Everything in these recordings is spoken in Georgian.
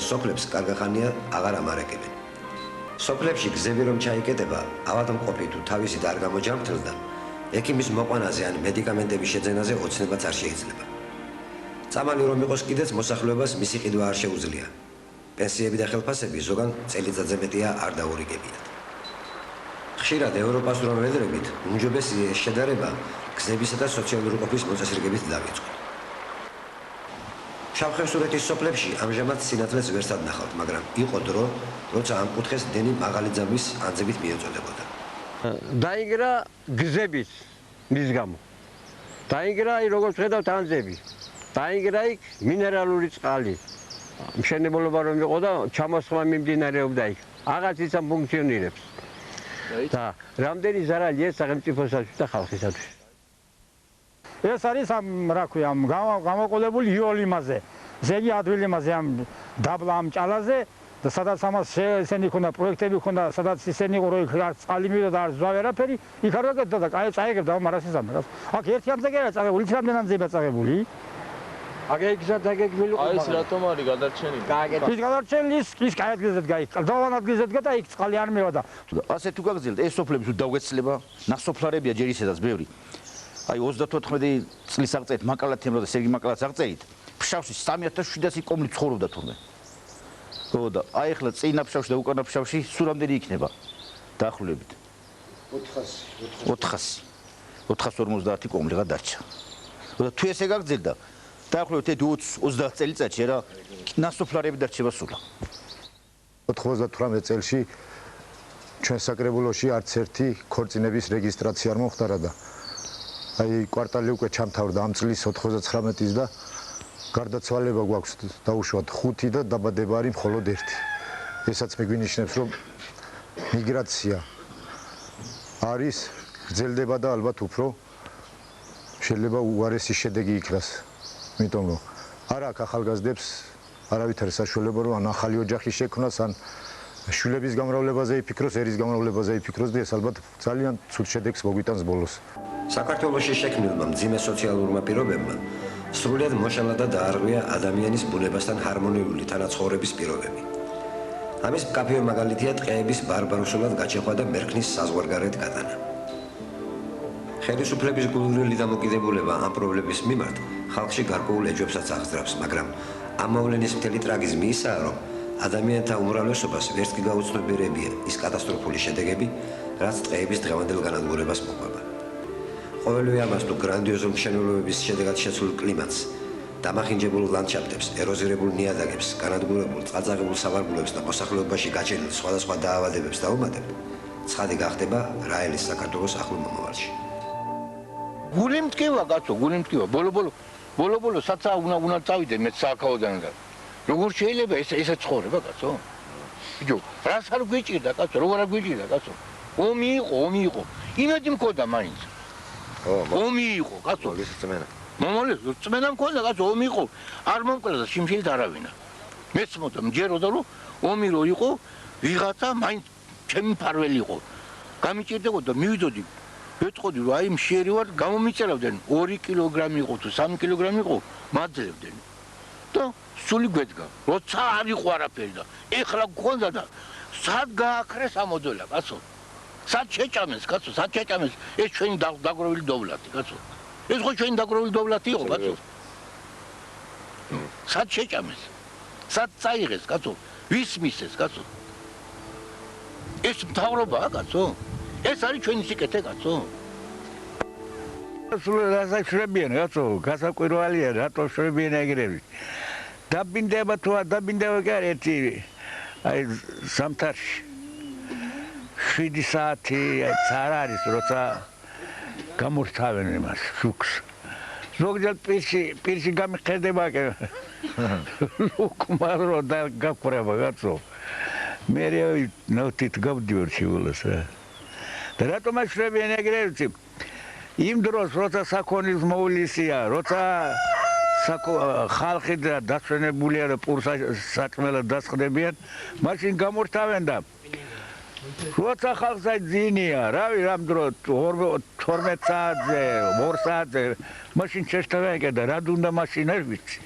სოფლებს კარგახანია აღარ ამარაგებენ. სოფლებში გზები რომ ჩაიკეტება, ავადმყოფი თუ თავისით არ გამოჯამრთელდა, ექიმის მოყვანაზე ან მედიკამენტების შეძენაზე ოცნებაც არ შეიძლება. წამალი რომ იყოს კიდეც მოსახლეობას მისი ყიდვა არ შეუძლია. პენსიები და ხელფასები ზოგან წელიწადზე მეტია არ დაურიგებიათ. ხშირად ევროპასურ მედრებით უმჯობესია ეს შედარება გზებისა და სოციალური ყოფის მოწესრიგებით დავიწყო. შავხევსურეთის სოფლებში ამჟამად სინათლეს ვერსად ნახავთ, მაგრამ იყო დრო, როცა ამ კუთხეს დენი მაღალი ძაბვის ანძებით მიეწოდებოდა. დაიგრა გზების მის გამო. დაიგრა როგორც ხედავთ ანძები. დაიგრა იქ მინერალური წყალი. მშენებლობა რომ იყო და ჩამოსხმა მიმდინარეობდა იქ. აღარც ისა ფუნქციონირებს. და რამდენი ზარალია სახელმწიფოსათვის და ხალხისათვის. ეს არის ამ რა ქვია გამოყოლებული იოლიმაზე, ზეგი ადვილიმაზე ამ დაბლა ამ ჭალაზე და სადაც ამას ესენი ქონდა პროექტები ქონდა, სადაც ისენი ყო რო იქ არ წყალი მივიდა და არ ზვა ვერაფერი, იქ არ გაკეთდა და კაი წაიგებდა ამ არასიზამს. აქ ერთი ამზე კი არა წაღებული, იქ რამდენადზეა წაღებული? აგეგზა დაგეგმილი ყო. აი ეს რატომ არის გადარჩენილი? ის გადარჩენილი ის კაი ადგილზეც გაიქცა. დავან ადგილზეც და იქ წყალი არ მევა და ასე თუ გაგზელთ ეს სოფლები თუ დაგვეცლება, ნასოფლარებია ჯერ ისედაც ბევრი. აი 34 წლის აღწერით მაკალათემრო და სერგი მაკალათს აღწერით ფშავში 3700 კომლი ცხოვრობდა თურმე. ხო და აი ახლა წინა ფშავში და უკანა ფშავში სულ რამდენი იქნება დაახლოებით 450 კომლი გადარჩა. და თუ ესე გაგზელდა დაახლოებით 20-30 წელიწადში რა ნასოფლარები დარჩება სულა. 98 წელში ჩვენ საკრებულოში არც ერთი ქორწინების რეგისტრაცია არ მომხდარა და აი კვარტალი უკვე ჩამთავრდა ამ წლის 99-ის და გარდაცვალება გვაქვს დაუშვათ 5 და დაბადება არის მხოლოდ 1. ესაც მეგვინიშნებს რომ მიგრაცია არის გრძელდება და ალბათ უფრო შეიძლება უარესი შედეგი იქნას. იმიტომ რომ არ აქვს ახალგაზრდებს არავითარი საშუალება რომ ან ახალი ოჯახი შექმნას ან შვილების გამრავლებაზე იფიქროს, ერის გამრავლებაზე იფიქროს და ეს ალბათ ძალიან ცუდ შედეგს მოგვიტანს ბოლოს. საქართველოში შექმნილმა მძიმე სოციალურმა პირობებმა სრულად მოშალა და დაარღვია ადამიანის ბუნებასთან ჰარმონიული თანაცხოვრების პირობები. ამის მკაფიო მაგალითია ტყეების ბარბაროსულად გაჩეხვა და მერქნის საზღვარგარეთ გატანა. ხელისუფლების გულრელი დამოკიდებულება ამ პრობლემის მიმართ ხალხში გარკვეულ ეჯებსაც აღძრავს, მაგრამ ამ მოვლენის მთელი ტრაგიზმი ისაა, რომ ადამიანთა უმრავლესობას ვერც კი გაუცნობიერებია ის კატასტროფული შედეგები, რაც ტყეების დღევანდელ განადგურებას მოყვება. ყოველივე ამას თუ გრანდიოზულ მშენებლობების შედეგად შეცვლილ კლიმატს, დამახინჯებულ ლანდშაფტებს, ეროზირებულ ნიადაგებს, განადგურებულ წყალწაღებულ სავარგულებს და მოსახლეობაში გაჩენილ სხვადასხვა დაავადებებს დავუმატებთ, ცხადი გახდება რაელის საქართველოს ახლო მომავალში. გული მткиვა კაცო, გული მткиვა. ბოლო საცა უნდა წავიდე მე სააქაოდან და როგორ შეიძლება ესე ცხოვრება კაცო? ბიჭო, რას არ გვიჭირდა კაცო, როგორ არ გვიჭირდა კაცო? ომი იყო. იმედი მქონდა მაინც. ომი იყო კაცო. მომალე წმენა მქონდა კაცო, ომი იყო. არ მომკვლა და შიმშილით არავინა. მეც მოდა მჯეროდა რომ ომი რო იყო, ვიღაცა მაინც ჩემი ფარველი იყო. გამიჭირდებოდა მივიდოდი ვეთყოდი რომ აი მშიერი ვარ, გამომიწერავდნენ 2 კილოგრამი იყო თუ 3 კილოგრამი იყო, მაძლებდნენ. და სული გვედგა. როცა არ იყო არაფერი და ეხლა გქონდა და სად გააქრეს ამოდოლა კაცო? სად შეჭამეს კაცო? სად შეჭამეს ეს ჩვენი დაგროვილი დოვლათი კაცო? ეს ხო ჩვენი დაგროვილი დოვლათი იყო კაცო? სად შეჭამეს? სად წაიღეს კაცო? ვის მისეს კაცო? ეს მთავრობაა კაცო? ეს არის ჩვენი სიკეთე კაცო. სულ რასაშვებიან კაცო, გასაკვირვალია რატო შვებიან ეგრევე. დაბინდება თუ არ დაბინდება კი არა ერთი აი სამთარში 7 საათი არ არის როცა გამორთავენ იმას შუქს. ზოგჯერ პირში გამიხედება კი უკმარო და გაქრება კაცო. მე ნოთით გავდივარ შიულას რა. და რატომ აშვებიან ეგრევე? იმ დროს როცა საქონლის მოვლისია, როცა ხალხი დასვენებულია და პურს საჭმელად დასხდებიან, მაშინ გამორთავენ და როცა ხალხს ძინია, რავი, რამ დრო 12 საათზე, 2 საათზე, მაშინ შეშთავენ და რა უნდა მაშინ არ ვიცი.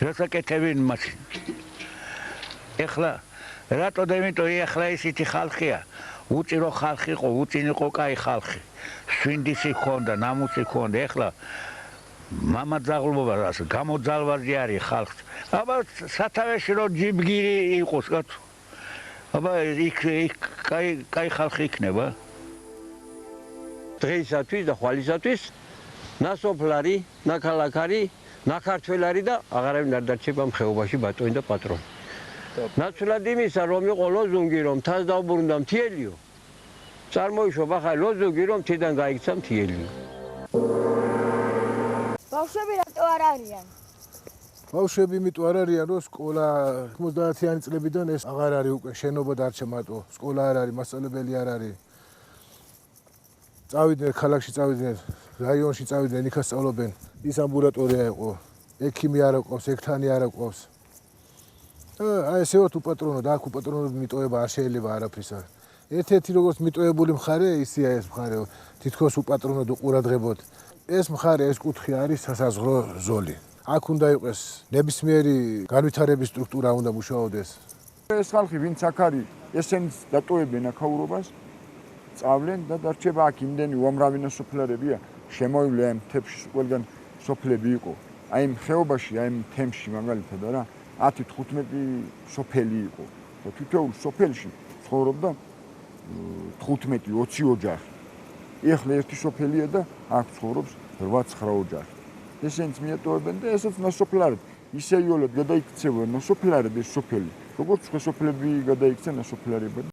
რასაკეთებენ მაშინ. ეხლა რატო იმიტომ ეხლა ისეთი ხალხია უჭირო ხალხი იყო უწინ იყო კაი ხალხი შვინდისი ჰქონდა ნამუსი ჰქონდა ეხლა მამა ძაღლობა რას გამოძალვაზე არის ხალხს აბა სათავეში რომ ჯიბგირი იყოს კაცო აბა იქ კაი ხალხი იქნება დღეისათვის და ხვალისათვის ნასოფლარი ნაქალაქარი ნაქართველარი და აღარავინ არ დარჩება მხეობაში ბატონი და პატრონი ნაცვლად იმისა რომ იყო ლოზუნგი რომ თას დაუბრუნდა მთიელიო წარმოიშვა ახლა ლოზუნგი რომ თიდან გაიქცა მთიელიო ბავშვები რატო არ არიან? ბავშვები იმიტომ არ არიან, რომ სკოლა 90-იანი წლებიდან ეს აღარ არის უკვე შენობა დარჩა მარტო. სკოლა არ არის, მასწავლებელი არ არის. წავიდნენ ქალაქში, წავიდნენ რაიონში, წავიდნენ იქ სწავლობენ. ის ამბულატორია იყო. ექიმი არ აკვავს, ექთანი არ აკვავს. აი ესეო თუ პატრონო და აქ უპატრონოდ მიტოვება არ შეიძლება არაფრის არ. ერთ-ერთი როგორც მიტოვებული მხარე ისია ეს მხარე, თითქოს უპატრონოდ უყურადღებოდ. ეს მხარე, ეს კუთხე არის სასაზღვრო ზოლი. აქ უნდა იყოს ნებისმიერი განვითარების სტრუქტურა უნდა მუშაობდეს. ეს ხალხი ვინც აქ არის, ესენი დატოვებენ აქაურობას, წავლენ და დარჩება აქ იმდენი უამრავი ნასოფლარებია, შემოივლე ამ თემში ყველგან სოფლები იყო. აი იმ ხეობაში, აი იმ თემში მაგალითად არა, 10-15 სოფელი იყო. და თითოეულ სოფელში ცხოვრობდა 15-20 ოჯახი. ეხლა ერთი სოფელია და აქ ცხოვრობს 8-9 ოჯახი. ესენც მიატოვებენ და ესაც ნასოფლარად ისე იოლად გადაიქცევა ნასოფლარად ეს სოფელი. როგორც სხვა სოფლები გადაიქცენ ნასოფლარებად.